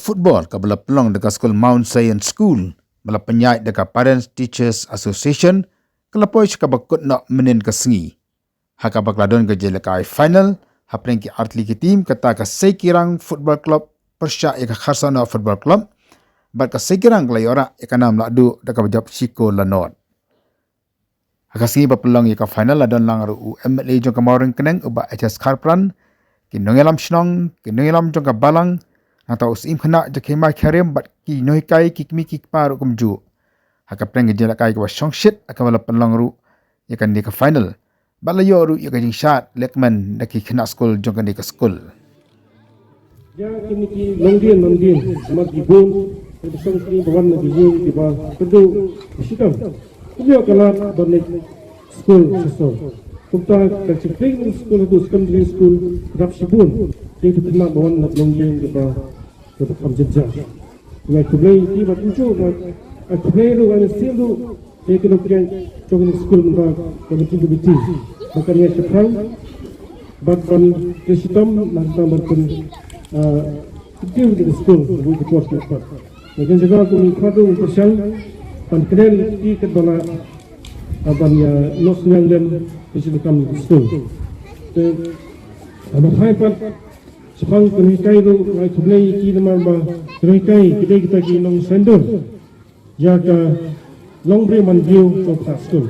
football ka bala pelong dekat Skul Mount Zion School, bala penyait dekat Parents Teachers Association, kelapoi ka bakut nak menin ke sengi. Haka bakladon ke jelekai final, hapring ki artli ki team kata ka Sekirang Football Club persya ya ka Kharsana Football Club, bat ka Sekirang kelai ora ya ka nam ladu dekat bajap Siko Lanot. Haka sengi bapelong ya ka final ladon lang ru MLA jong ka Mauring Keneng uba HS Karpran, ki Nonghilam Shnong, ki Nonghilam jong ka Balang, atau usim kena je Kmie Karim bat ki Nonghikai ki Kmie ki paru kumju. Haka preng je lakai ka song shit akan bala penlang ru ya kan di ke final. Bala yo ru ya ka jing shot lekman dak ki kena Skul jong kan di ke Skul. Ya kini ki longdian mat ki bom di song ki bawan na di di ba kedu sitam. Kumyo kala banek Skul so. Kumta ka chipring Skul tu secondary school rap sibun. Itu kena bawan na longdian di ba ke pamjja. Ya kublai ki ba tunjo ba kublai ru an silu ke kena kan jong Skul ba komiti komiti. Makanya sekarang bahkan kesitam nanti bahkan kecil di Skul buat kuas kuat. Mungkin juga aku mengkado persal pankenel di kedua abangnya nos nyanglen kesitam di Skul. Amat hyper sepang Nonghikai itu mai kublai kita mamba Nonghikai kita kinong sender jaga longbre mandiu ke Skul.